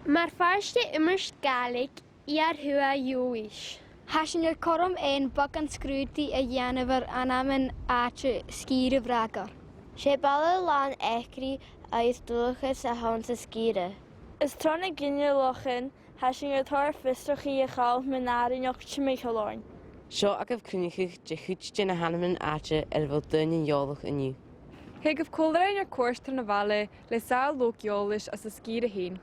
Mae'r ffaiste immers gaelig i'r hwa ywys. Hasyn yr corum ein bag an sgrwti a Janifar anamen atre sgire vragar. Sé balla lan echri a is dulchas a hans a skire. Is trona ginne lochin, hasyn yr tar fistochi a chael menari noch chimichaloin. Seo agaf crunichig de chwtje na hannemen atre fod dyn iolwch yn yw. Heg of colerain ar course na vale le saal lok jolish as a skire heen.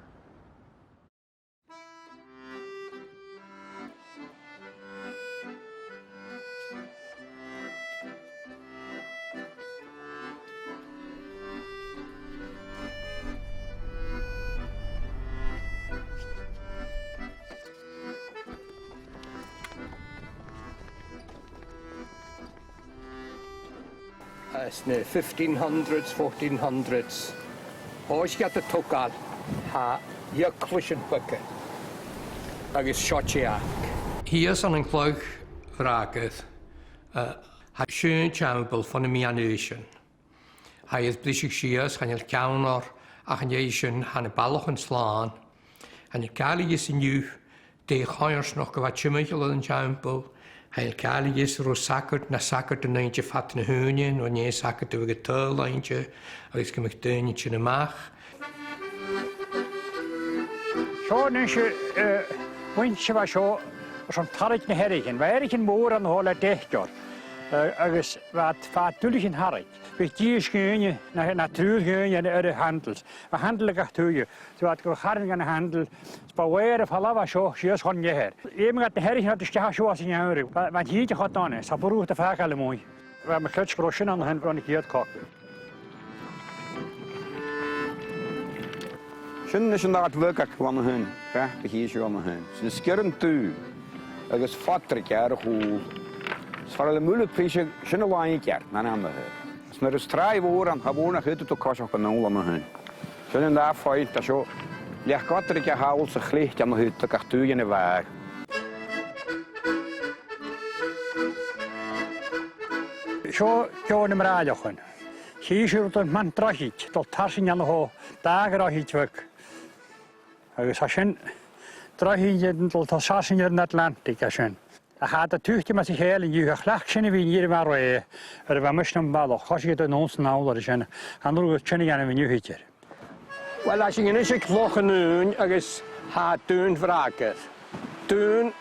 It's the 1500s, 1400s. Oes gat y togad ha yklish yn bygyr. Agus siotsi ac. Hier aan een klug vraget. Hij schön chambel van de mianation. Hij is blisig sias, gaan je counter, ach nation, gaan de ballochen slaan. En je kali is in you, de gaaiers nog wat chimichel in chambel. Hij kali is rosakkert na sakkert een eentje vat een heunje, no nie sakkert door het eentje, als ik me deuntje in de maag. Zo is je windje was zo zo'n tarret naar herrigen. Wij herrigen moor aan de hele dichtjaar. Agus wat vaartuig in harrik. We die scheunen naar truurgeun en de handels. We handelen echt toe. Zo wat ik harring aan de handel. Spaweren van lava zo, zo gewoon je her. Even gaat de herrigen had de schaar zo als in jouw. Want hier gaat dan is. Dat beroert de vaak alle mooi. We hebben klets groschen aan de hand van ik hier koken. Schön is dat werk van hun. Ja, de hier zo aan hun. Ze skeren toe. Agus fatrik jaar hoe. Svarle mulle prisje schöne lijn jaar, mijn naam is. Als naar de strijd worden, gewoon naar het toe kast op een nul aan hun. Schön daar feit dat zo. Leg katrik je haal zich licht aan het te kartuur in de weg. Zo gaan we naar de gaan. Hier wordt een man trachit, tot tarsen aan de ho, dagen trachit werk. Agus als je trachit tot tarsen in de Atlantic als je. Ik had het tuchtje met zich heel en je glachje wie hier maar we. We moesten een bal, als je het ons nou dat je. En dan gaan we gaan we nu hier. Wel, als je niet eens vloggen nu, is het doen vragen. Doen,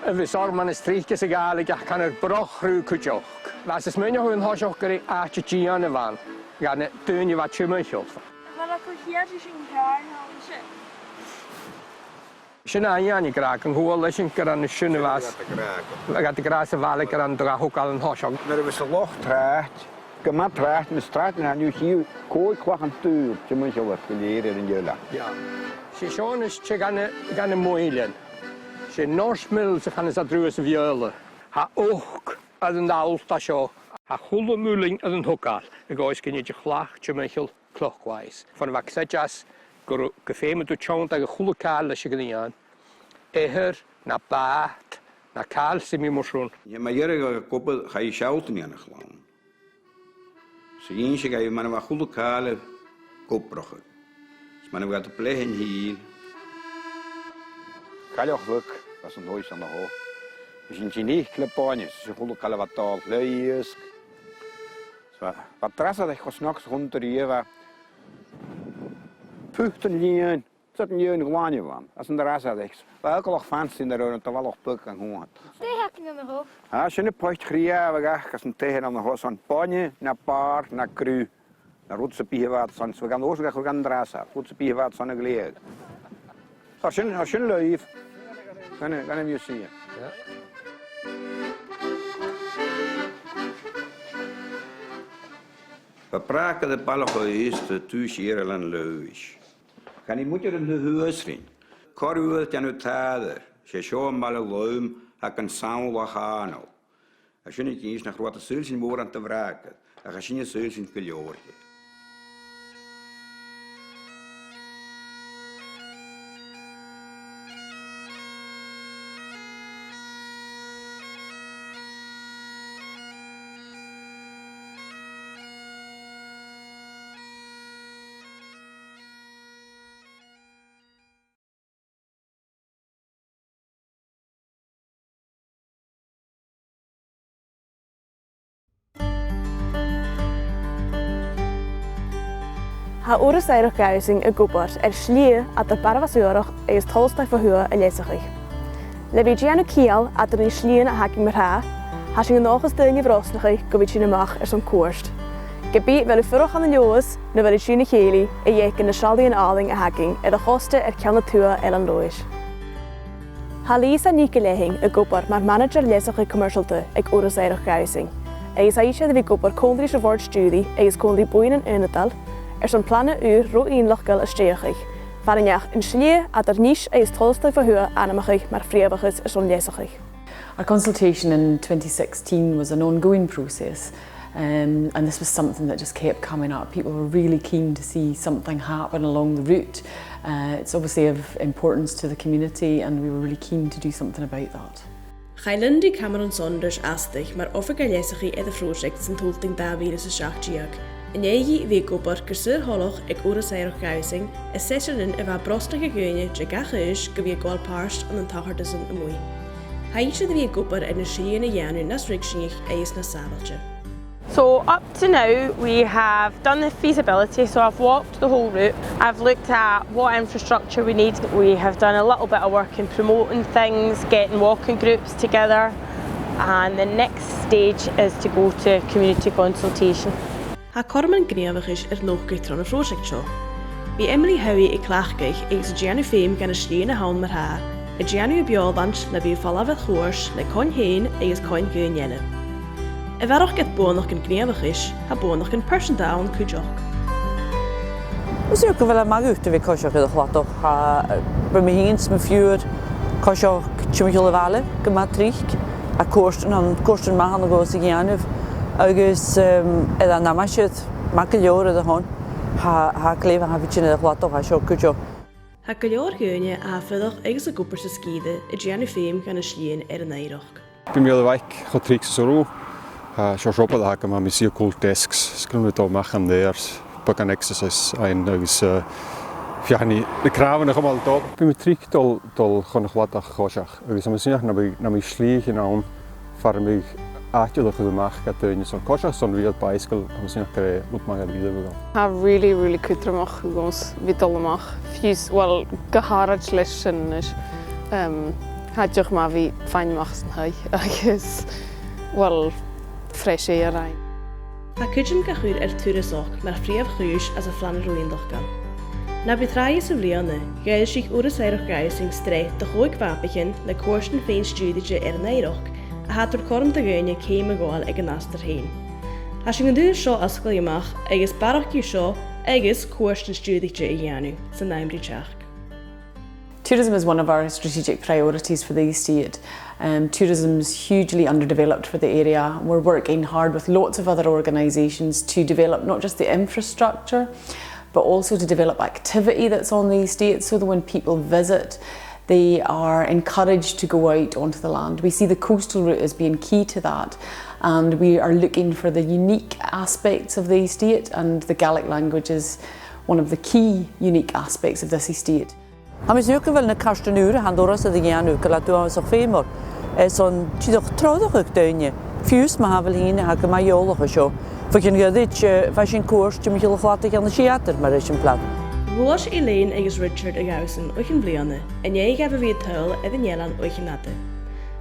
we zorgen maar een strichtje zich eigenlijk, ik kan er broch ruiken ook. Als het mij nog een huis ook krijgt, als je het aan de wand, ja, dan doen je wat je moet. Maar dat hier is een haar, nou Schöne Einjani kraken, hoe is een keer aan de schöne was. We gaan de grazen vallen, keer aan de ook al een huis. Maar we zijn loch tracht, gemat tracht, met straat en nu hier kooi kwachen tuur. Je moet je wat leren in je la. Ja. Ze schon is je gaan moeilen. Ze norsmil, ze gaan ze druisen violen. Ha ook als een daalstasje. Ha goede muling als een hokal. Ik ga eens je glach, je mechel clockwise. Van wat ik zeg jas. Gefemen to chant dat je goede kaal als je gedaan. Eher, na baat, na kaal zie je maar schon. Ja, maar hier koppel ga je schouten niet aan de glaan. Ze eens ga je maar een goede kaal koprochen. Maar dan gaat de plegen hier. Kaal ook werk, dat is een huis aan de hoog. We zijn geen klepanjes, ze goede kaal wat taal lees. Wat trassen dat je s'nachts rond de rivier. Puchten lien, zat een jeun gewoon van. Dat is een rasadeks. Welke nog fans in de rode, dat wel nog puk en gewoon. Stay hakken in de hoofd. Ja, als je een pocht gria, we gaan als een tegen aan de hoofd van panje, naar paar, naar cru, naar roodse piewaat, soms we gaan oorspronkelijk we gaan drasa, roodse piewaat, zo'n geleerd. Als je een leuf, kan je je zien. We praten de palgoïst, de tuurscheren en leus. Kan je moet je in de huis zien. Korruurt en het hader. Je zou een malle luim, ik een samen gaan. Als je niet eens naar grote zullen worden te vragen, dan ga je niet zullen verloren. Ha Aithriseach gwybod slí a dy barfasúrach eis tolstau fo hua a leisach. Le bhí Giannu Cial a dyn slíon a hagin mar ha, ha sy'n gynnochas dyn i frosnach go bhí sin amach son cwrst. Gebi fel y ffyrwch an y lios na fel y trin y chéli e iec yn y sialdi yn aling a hagin y choste cean na tua an lois. Ha Lisa Nika lehing gwybod mae'r manager leisach commercialte ag Aithriseach. Eis a eisiau fi gwybod condri sy'n ford studi eis condri bwyn yn ynadal son planne ro inlochgal a streachig. Farinach yn slí a nish eis tolstau fo hua anamachig mar friavachis son leisachig. Our consultation in 2016 was an ongoing process. And this was something that just kept coming up. People were really keen to see something happen along the route. It's obviously of importance to the community and we were really keen to do something about that. Chailindi Cameron Saunders astig mar offer lesachi the project sy'n tolting da virus y siachtiag. Yn eigi fi gwybod gyrsur holoch ag Aithriseach sesiwn efo brostach ag gwyne dy gachus gyfi gwal parst an yn tachardysyn y mwy. Haeisiau fi gwybod yn y sian y ianw nas rigsynich eis na safalcha. So up to now we have done the feasibility, so I've walked the whole route, I've looked at what infrastructure we need, we have done a little bit of work in promoting things, getting walking groups together, and the next stage is to go to community consultation. Ha Corman Gneavachis nog tron y project seo. Bi Emily Howie I clachgaich eis Giannu Fame gan y slí na hawn mar ha, y Giannu y biolvant na bi falafedd chwrs le coin hyn eis coin gyn jenne. Y ferach get bonoch yn Gneavachis, ha bonoch yn person down cwjoch. Wys yw'r gyfel yma gwt fi cosioch ydych chwadoch, ha by mi hyn sy'n ffiwr cosioch chymig o lefale, gyma trich, a cwrstyn ma han o gos I gianuf. Agus edda namasydd ma gylior ydych hon, ha glef a ha fydyn ydych chwadoch a sio cwjo. Ha gylior gynne a ffyddoch eis y gwybr sy'n sgydde y Giannu Fame gan y slín yn eiroch. Bym i Leòdhais chotrich sy'n rŵ. Sio siopad ag yma mi sy'n cool desks, sgrym i do mach am deirs, bag an exercise ein agus fiachni y crafen ych ymal dod. Bym i trich dol chon ych wadach chosiach, agus am ysynach na mi slích yn awn ffarm i aachtiolwch ydw mach gadwyn son cosiach son fiad baisgol am ysynach gre lwt mag ar fydd efo. Ha really cwtramach gos fidol amach. Fies, wel, gyharad leis yn ys. Hadioch ma fi fain mach sy'n hau, agus, wel, fresh air ein. Ha cydyn gachwyr Aithriseach mae'r friaf chwys as y flan yr rwy'n dochgan. Na bydd rai sy'n flianne, gael sy'ch Aithriseach sy'n stret dy chwyg fabichin le cwrstyn fein stwydidje eiroch a hadw'r corm dy gynnu ceim y gwael ag yn aster hyn. Ha sy'n gyndu'r sio asgol ymach agos barach gyw sio agos cwrstyn stwydidje I giannu sy'n naim rydych. Tourism is one of our strategic priorities for the estate. Tourism is hugely underdeveloped for the area. We're working hard with lots of other organisations to develop not just the infrastructure, but also to develop activity that's on the estate so that when people visit, they are encouraged to go out onto the land. We see the coastal route as being key to that, and we are looking for the unique aspects of the estate, and the Gaelic language is one of the key unique aspects of this estate. Am ys yw'r gyfel na carstyn yw'r handoras ydych gianw gyda dwi'n ysach ffeimor. Son tidwch troddwch ych dynnu. Fiws ma hafel hyn ag yma iolwch o sio. Fy cyn gyddyd fasyn cwrs ti'n mynd i'ch chwadig an y siadr mae'r eisiau plan. Rwys Elaine agos Richard ag awsyn o'ch yn blianne, yn ei gaf y fi tyl edrych nielan o'ch yn ade.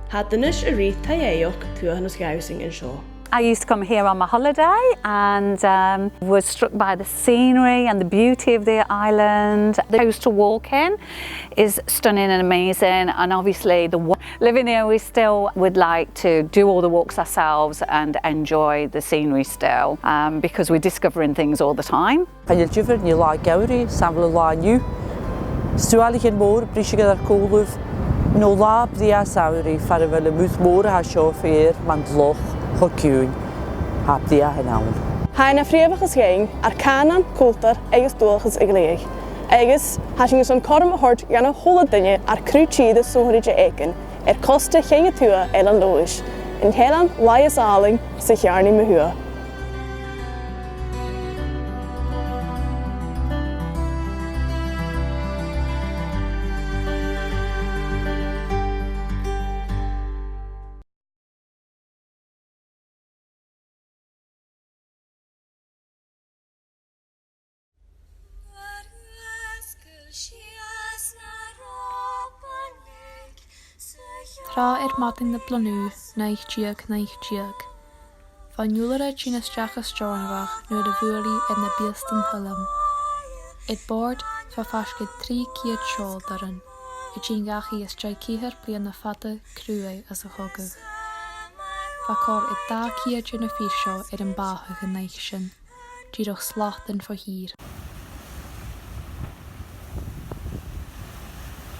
Hadynys y rhaid tai eoch tuach yn ysgawsyn yn sio. I used to come here on my holiday and was struck by the scenery and the beauty of the island. The coastal walk-in is stunning and amazing, and obviously living here we still would like to do all the walks ourselves and enjoy the scenery still because we're discovering things all the time. Cael jyfr ni la gawri, safle la niw. Stwalig yn môr, brisig gyda'r cwlwf. No la bria sawri, ffarw fel y mwth môr a sio ffyr, man dloch. Cwyn, hap di a hynawn. Hain a friafach ys gein ar canan, cwltar, egus dwylchus y gleich. Egus, hasyn ysyn corm hort gan y hwla dynnu ar crw chyd y sŵryd y egin, costa cheng y tua elan lwys. Yn helan lai ys aling sy'n chiarni myhua. Thra mating na planú, naich tiag. Van Júlara Gina Strachas Jornavach, nu de Vuli en na Bielston Hullam. Het board va fasket 3 kiet sjol darin. Het Jean gachi is jai kiher blian na fatte cruei as a hogge. Va kor het da kiet Gina Fisho een bahe geneigschen. Giroch slachten voor hier.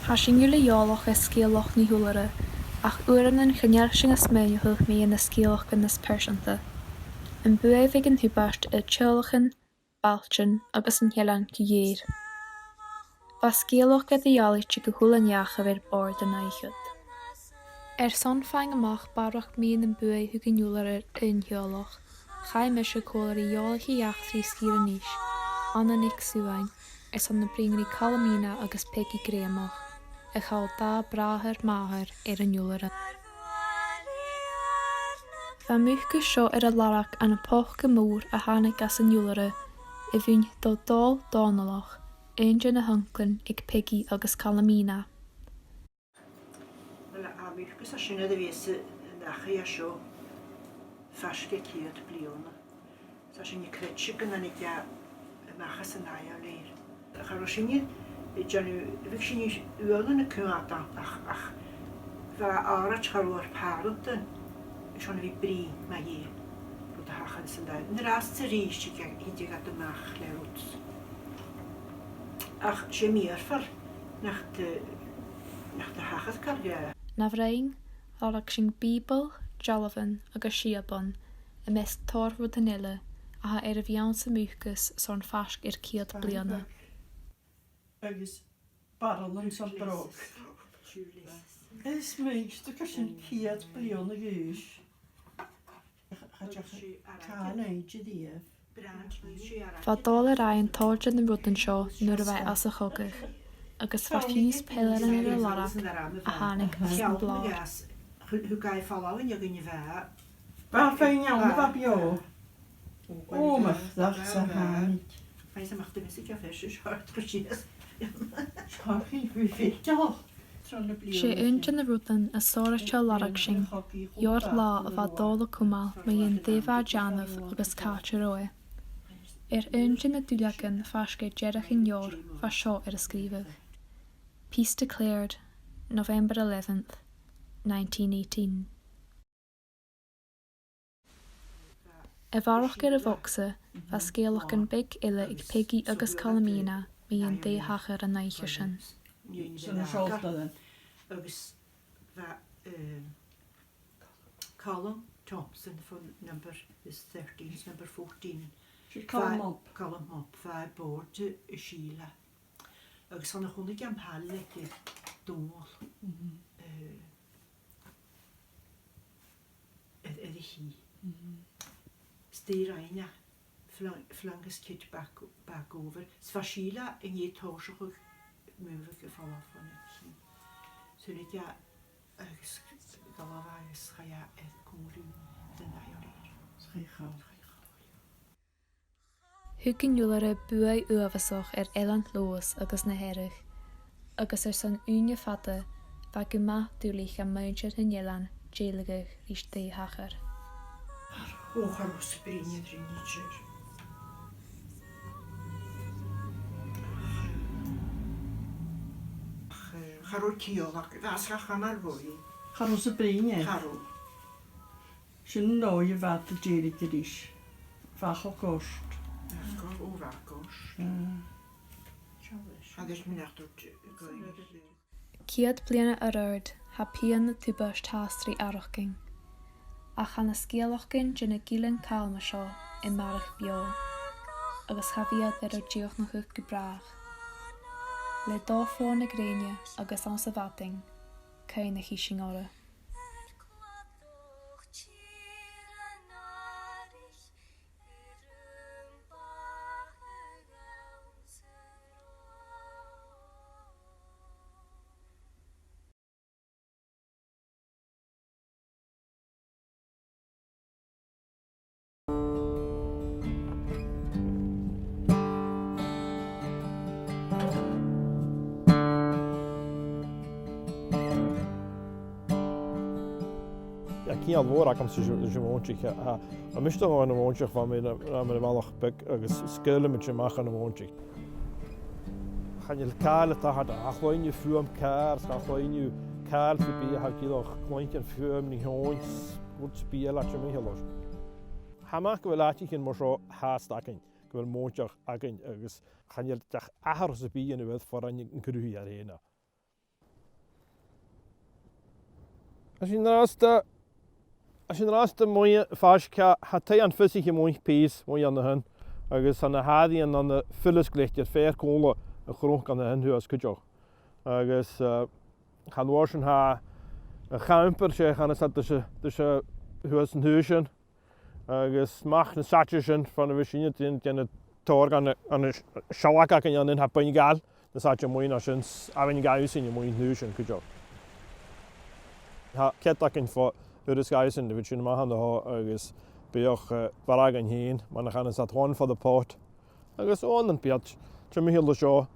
Hasing jullie jaloch is skeeloch ni hulere, ach uren en genersing is mejuhug mee in de skeeloch in is persante. Een buevigen hubast tjolchen, balchen, agus een helan kier. Was skeeloch get de jalitje gehulen jache weer borden eiget. Son fang amach barach mee in een buevigen julere in jaloch. Gai misje koleri jalige jachtri skieren nisch. Anna nik suain, son de bringri kalamina agus peki greamach. Ik hou da braher maher een jolere. Van muchke sjo a larak aan een pochke moer a hanek as een jolere. Vyn dol donalach. Eentje na hunklen ik peggy agus kalamina. Wel a muchke sa sinne de wese dache ja sjo. Faske kiet bliona. Sa sinne kretsje kunnen ik ja machas en aja leer. Garosinje Janu, ik zie niet uren een kuata, ach, waar aardig gewoon paarden, zo'n wie brie, maar je, voor de hagen zijn daar. De laatste reis, ik gaat de maag leert. Ach, je meer voor, nach de hagen carrière. Na vreing, had ik zijn Bibel, Jalavan, agus Shiabon, en mes torvo danille, a vianse muchus, zo'n fask kiet bliana. Agus barlan san brog. Is meist ag sy'n ciad blion y gys. Cael eid y dief. Va dol ein tolja na rudden seo nuair a bheith as a chogach, agus va fiús pillar in ar larach a hánig as an blá. Hoe ga je vallen je gun je vijf? Waar fein iawn fa bio? O, mach ddach sa hánig. Fijn ze mag de muziek afhesjes hard precies. sé unte na rutan a sóirte larach sin, Jor lá a bheit dóla cumáil ma dhéon déobh deanamh agus cáte roe. Unte na dúleachan fasce dearach in Jor fa seo ar a scríbeh. Peace declared, November 11th, 1918. Bharach gur a bhogsa, fa scéalach an big ile ag piggy agus calamina, mi yn dé hachar an naiche sin. Sy'n siolta then. Agus Colin Thompson from number is 13, number 14. Colin Mop, va boord te Sheila. Agus han gewoon ik am halle ke dol. Hi. Stiraina. Flanges kit back over. Svashila en je toosje move gevallen van het. Zodat ja, galavaas ga ja het koeru de najoleer. Schijgauw. Hugin jolere buai uavasach eland loos agus na herrig. Agus san unje fatte, va gema dulich am muintje in jelan, jelige ris de hacher. Hoger springen drinetje. Charw ciolach, fasgach am ar fwy. Charw sy brin e? Charw. Sy'n nôl i fad y geri gyrys. Fach o gost. O fach gost. Hadys mynd eich dod. Ciad bliana ar ard, ha pian na tubast hastri arachging. A chan na scialachgin gin na gilan calma seo in marach bio. Agus chafiad ar o diolch na chuch gebrach. Le dó fór na gréine agus an sa vating, cain na hísing ora. cíal mhór am sa bhhaintse a miste an bhhaintse fan bhealach be agus scoilimid semach an bhhaintse. Chail cáil a chláinne fuam cá chláinú cáil fi bí a cíach chláintean fuam ní háins bút bí le sem méhéis. Haach go bhfuil láitiícinn mar seo hástacin go bhfuil móteach agin agus chail deach ahar sa bí in bheith for an cruúí ar héna. Sin rásta mu fáisce tá an fysiche mú pís mú an hen agus an na háíon an na filasgléitir fér cóla a chruch an na henú as cuideoch. Agus chaáir sin a champer sé chana se thuas an thuúsin agus mach na satir sin fan na bhisiine déanana tóir an seacha an in ha bain gáil na saite muoine sin a bhain gaú sin mú thuúsin cuideoch. Tá ceach an fá uras gaisin de bhí sin maihan agus beoch bhar an híon man na chana sáin fá apát agus óan an beat tre mí le seo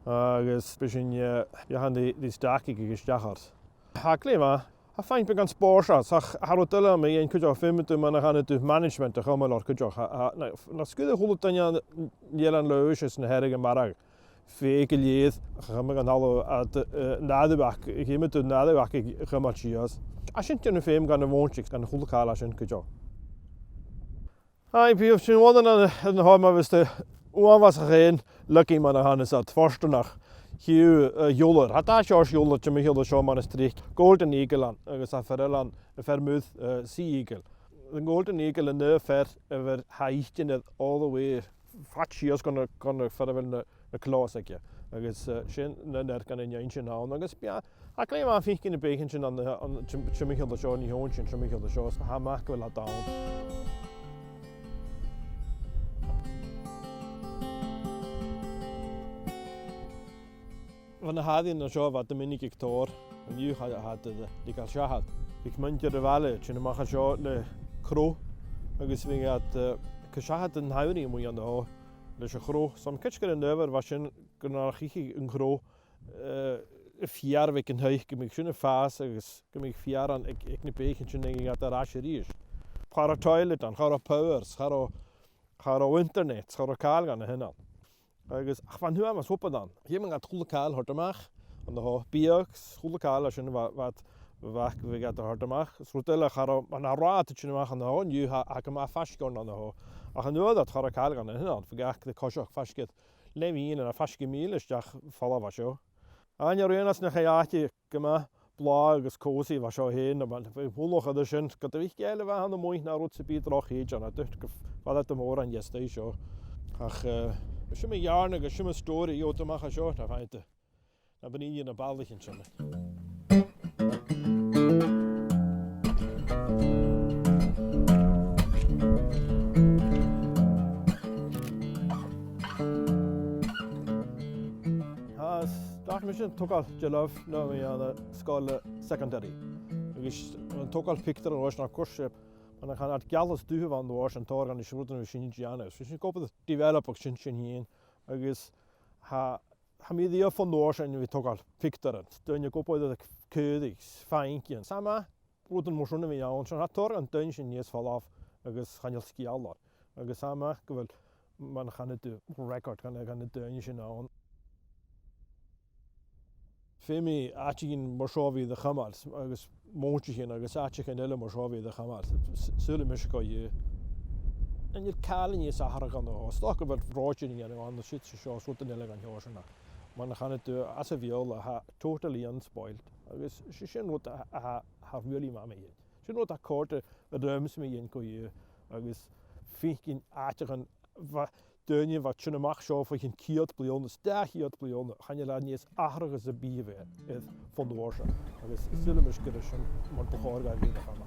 agus be sin behan dí staci agus dechart. Tá léime a féin be an spórs ach Har duile mé on chuideach filmú man na chana tú management a chumal ar chuideach na scuide chola daine níl an leis is na heirige marag. Fé go léad chuma an nádaach chéime tú nádaach chumar síos. A sin tena féim gan na bhhaintse gan na chulaála sin go. Bíomh sin bháin an háimá bhís uanhas a réon lucí man na hanas a tforstanach hiú jólar. Tá seás jólar te michéil seo man is trí Golden Eagle agus a ferlan a fermúd Sea Eagle. An Golden Eagle in nu fer a bhar haíteine all the way fat síos gan ferhfuil na chlósaige agus sin nair gan in sin ná agus bia a léim a fi cin na béchan sin an trimichail seo ní hn sin trimichail seo haach bhfuil a dá. Van na háíonn na seo bh minic tóir an dú dí gal seahad. Bhí muintear a bhile sin amachcha seo le chró agus bhí seahad an hairí mú an á leis a chró. Sam kitgur an nuver was sin go nach chichi an chró fiarvik an thuich go mig sinna fás agus go mig fiar an ag na béchan sin ag a ráise ríis. Char a toilet an, char a powers, char a internet, char a cáil gan na hinna. Agus fan hu am a sopa dan. Hé man a chula cáil hort amach an na bíogs chula cáil a sin wat vi get a hort amach. Srúteile char an a ráte sin amach an na há, nniu ha go má fasgorn an na há. A chan nuad char a cáil gan na hinna, fagach de coiseach fasged lemín a fasci míleisteach falla bha seo. Aine réanas na chaáti go blá agus cósaí bha seo héin bhúlach a sin go bhí geile bheit an muoint na rút sa bí droch héid an a ducht go fada am mór an jesté seo. Ach si mé jaarna agus si stóri jó amach a seo a bhainte na baníon na ballachin sinna. Mis sin tuáil gelah nó an scáile secondary. Agus an tuáil pictar an na cuasip an chan gealas dúh an bhá an tá an isútan sin deanana. sin coppa developach sin híon agus míí fan nóir sin bhí tuáil pictar duine coppaide cédig féincían. Sama brútan marsúna bhí ann sin tá an duine sin níos fáláh agus chaneal sciálar. agus sama go bhfuil man chanú record gan duine sin ann. Fémi áitiginn mar seohí de chamal agus mótechin agus áitichin eile mar seohí de chamal. Súla mis go dhé. An iad cáilin níos ahar gan á. Sta go bhfuil ráiting an na si seo sútan eile an heosanna. Man chanú as a bhiola ha totally unspoilt agus si sin rút a bhuaí má héin. Sin rút a cóta a döms mé dhéon go dhé agus ficinn áitichan duine bh sinnaach seo fa chin ciad blionna, stechiad blionna, chaine le níos ahragus a bíomh iad fondhse, agus sulimis go sin mar bocháir gaid bhí chama.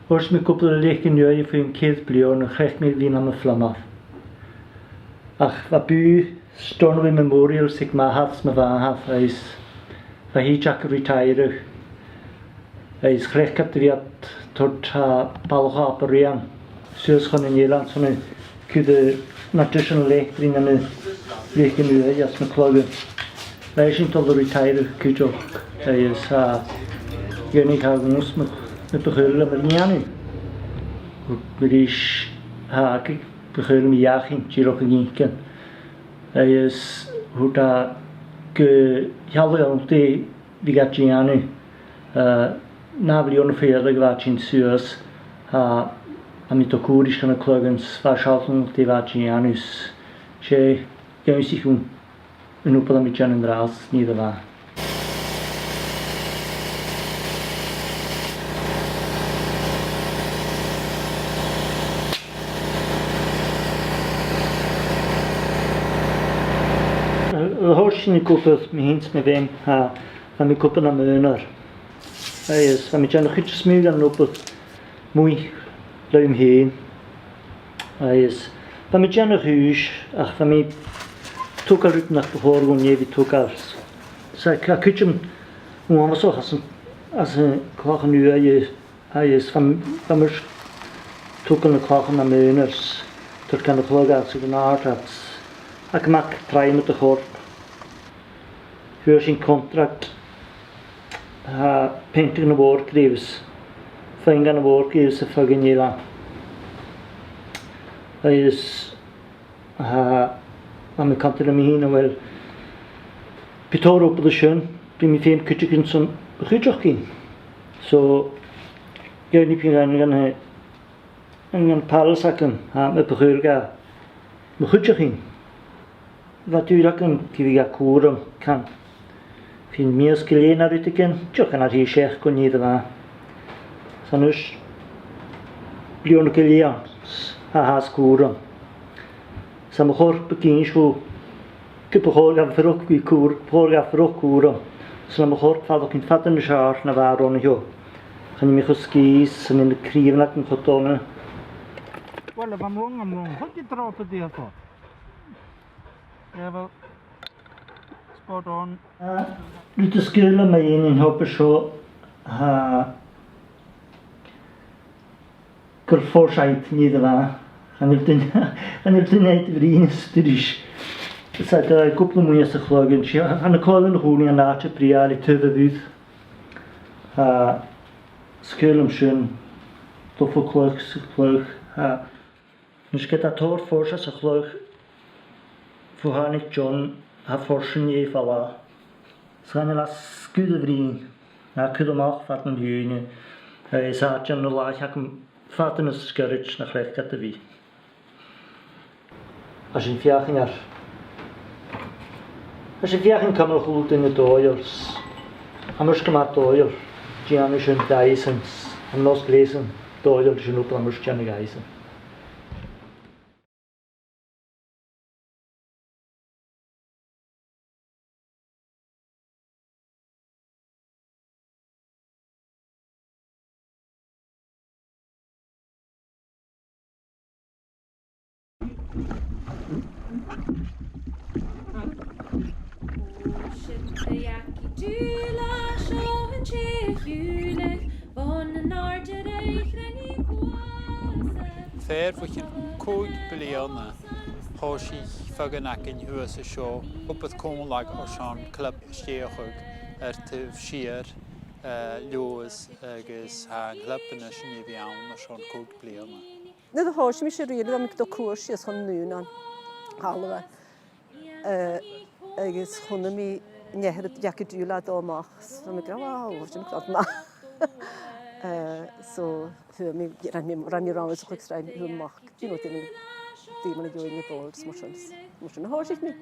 Wrth mi cwbl o lech yn yw'n ffyn cydd blion yn chech mi fi'n am y fflamaf. Ach, fa bu storn fi memorial sy'n mahaf sma fahaf eis fa hi jac retireach. Eis chrech captyfiad tord ha balch o aborian. Sy'n chon yn Ireland, son yn cyd y national lech drin am y lech yn yw'n jas ma clogyn. Fa eisiau tol o retireach cydioch. Eis ha gynnig ha gwrs ma begul am yr nianu. Gwrys hag begul am iachyn, tiroch yn gincan. Eis hwda gyhalw am di figat nianu. Na filiwn o ffeir ag fat sy'n syos a mi to cwrys gan y clogans fa sialton di fat nianus. Se gynnig sy'n yn wbod am i jan yn dras ni dda fa. Y hwrs sy'n ei gwybod mi hint me ddim a mi gwybod am ynar. Eis, a mi jan o'ch chytio smyg gan wybod mwy lawn hyn. Eis, a mi jan o'ch hwys ach a mi tŵgar rydyn ach bwhor gw'n nefi tŵgar. Sa ca chytio mwyn am asoch as y cloch yn yw eis, fa myrs tŵgar yn y cloch yn am ynars. Tŵr gan y clogar sydd yn ardat. Ac mac traim at y chorp. Hwyr sy'n contract painting yn y bwr grifs. Fain gan y bwr grifs y ffag yn Ilan. Eis am y cantar am hyn wel pitor o bod y siwn dwi'n mi ffein cytig yn son chydioch gyn. So gyn i pyn gan palas ac yn y bychwyr ga my chydioch gyn. Fa dwi'n ac yn gyfig a cwr am can. Fi'n mias gilein ar ydych yn, diolch yn ar hi sech gwyn i dda. Sa'n ys blion o gilein a has cwr am. Sa'n mwchor bygyn siw gypwchor gan ffyrwch gwy cwr, gypwchor gan ffyrwch cwr am. Sa'n mwchor ffaddoch yn ffad yn y siar na far o'n hyo. Chan i mi chysgys, sa'n yn y crif nac yn chodona. Wel, fa mwng am mwng, hwnt i drop y diolch o. Ja, wel, spot on. Rwyt y sgil yma un yn hwb y sio gyrffor siaid ni dda. Chan i'r dyn neud yr un ystyrys. Sa'n gwbl mwy as y chlogyn. Han y chlogyn hwni an at y briar i tyf y fydd. Sgil am sy'n doff o clog sy'n clog. Nes gyda tor ffors as y clog. Fwhanig John a fforsin i fala. Sa'n yna sgwyd y frin. A cyd o mach fat yn hyn. Sa'n jan o laich ac yn fat yn ysgyrryd na chrech gada fi. A sy'n fiach yn ar. A sy'n fiach yn cymryd chwld yn y doiors. Am ysg yma doior. Dian ys yn daisans. Am nos gles yn doior sy'n wbl am ysg jan y gaisans. Fair fwch yn cwyd bilion hos i ffygan ac yn hwys y sio. Gwbeth cwmlag o sian clyb steochwg tyf sir Leòdhais agos ha clyb yn ysyn i fiawn o sian cwyd bilion. Nid o hos mi sy'n rili am gyda cwrs i ysgon nŵn an halwa. Agos hwnna mi neher ydych i diwlad o mach. So mi gael, waw, sy'n clod ma. So mi ran mi rawn ysgwch straen hwym mach. Dwi'n o ddim yn y gwy'n i bod. Mwysyn y hos i'ch mi.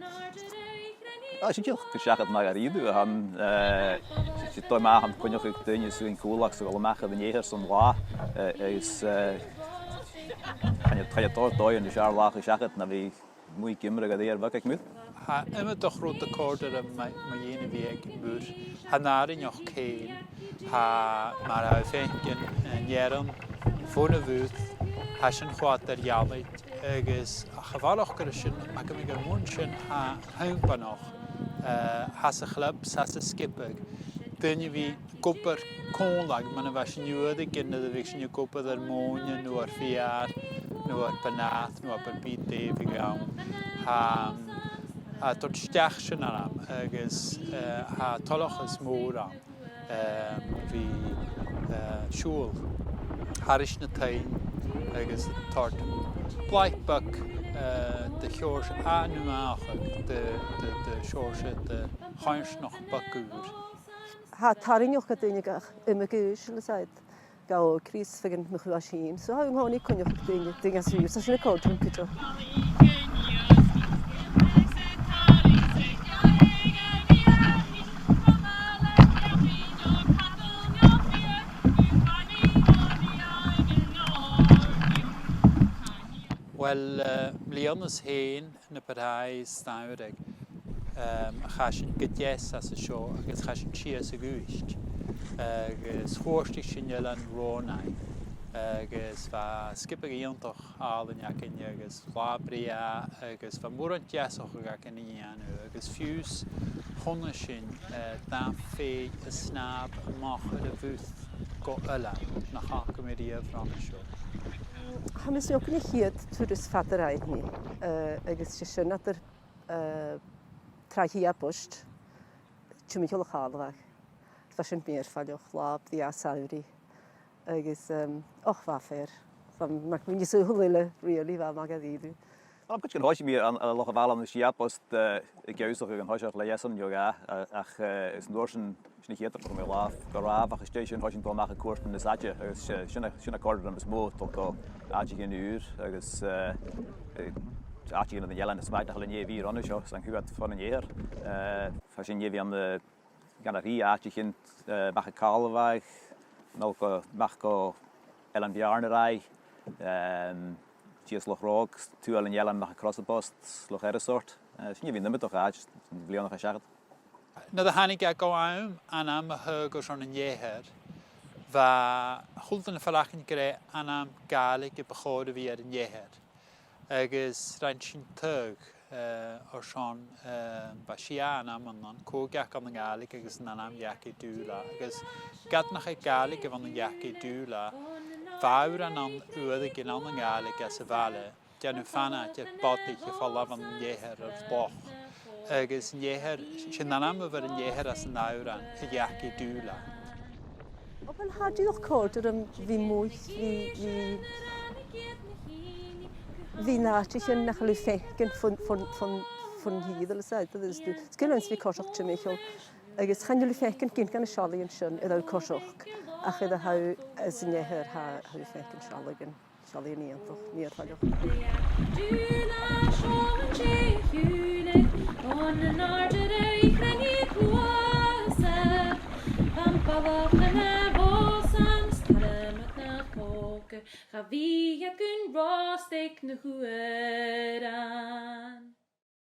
Sy'n diolch. Dwi'n siarad mag ar idw. Sy'n doi mach am cwynioch i'ch dyn sy'n cwlag sy'n gael mach ar yn eich sy'n la. Kan je toch doi yn y siar lach i siarad na fi mwy gymryd gyda i'r fyg eich mwyd? Yma doch rwyd y corder yma mae un i fi ag yn bwr. Hanarin o'ch cael. Mae'r awfengen yn Ieron Fwn y fydd, hasyn chwaad ar ialyd, agos a chyfalwch gyda sy'n, mae gymig ar mwyn sy'n ha hyngbanoch, has y chlybs, has y skipig. Dyn fi gwybod cwnlag, mae'n fasyn ywyd y gynnyd y fi sy'n gwybod ar mwyn nhw ar fiar, nhw ar bynath, nhw ar byd def i gawn. A dod stiach sy'n anam, agos ha toloch ys môr am, fi siŵl. Harish na tain, agos tord blaith byg de siwrs a nhw achog, de siwrs de chains noch byg gŵr. Ha tarin o'ch gyda'n ymygys yn y said gael Chris fagin mychwyd a sin. So ha yng Nghymru cwnio'ch gyda'n as yw, so sy'n y cod yn cydio. Wel, Leòdhais hen yn y parhau stawrig. Chasyn gydies as y sio, agos chasyn chias y gwyst. Agos chwrstig sy'n ylan rônau. Agos fa skipag iontoch al yn iacyn, agos labria, agos fa mwrant iasoch ag yn ian. Agos ffiws hwnna sy'n dan fe y snab y moch y fwyth go ylan, na chach gymryd i afran y sio. Hamis yw gwni hyd twrys ffader aid ni, agos sy'n adr tra hi a bwst, ti'n mynd o'ch halwag. Fasyn mir ffalioch lab ddi a sawri, agos och fafer. Mae'n mynd i sŵl really fa mag a ddidw. Wel, am gwyd hoes i mi an loch o fal am si a bwst y gewswch yn hoes o'ch leieson yoga, ach ys yn dwrs yn sy'n hyd o'r gwmio laf, goraf ach ysdeu sy'n hoes yn dod mach y cwrs yn ysadja, agos sy'n accord am ysmwyd tolc o adjig yn ŵr, agos adjig yn ydyn ysmaid ach yn fi ron ysio, sy'n hwyd ffôn yn ieir. Fa sy'n fi am gan y rhi adjig yn mach y calfag, mach go elan biarn yr ai, Tias loch rog, tu al yn jelan mach y crossabost, loch erisort. Sy'n fi'n ddymyd o'ch ag, sy'n flion o'ch a siarad. Na dy hannig ag o awm, anam y hyg o'r son yn ieher, fa chwld yn y ffalach yn gre anam gaelig y bychod y fi ar yn ieher. Agos rhaid sy'n tyg o'r son fa sia anam ynon, cwgiac o'n gaelig agos yn anam iac i dŵla. Agos gadnach ei gaelig efo yn iac i dŵla, fawr anon ywyd y gynnal yn gaelig as y fale, dyn nhw'n ffana dy bodlich y ffolaf yn ieher o'r boch. Agos yn ieher, sy'n anam yfyr yn ieher as yn awran, y iac i dŵla. O pan hadi o'ch cod yr fi mwy, fi nat i'ch yn nachal i ffegyn ffwn hydd o'r said. Sgil yn sfi corsoch ti'n meich o, agos chanol i ffegyn gyn gan y sioli yn sy'n iddo corsoch. Ach iddo haw ys yn ieher haw i ffegyn sioli yn i'n toch, ni'r ffaliwch. Ga vi ac yn rostig na hwyran.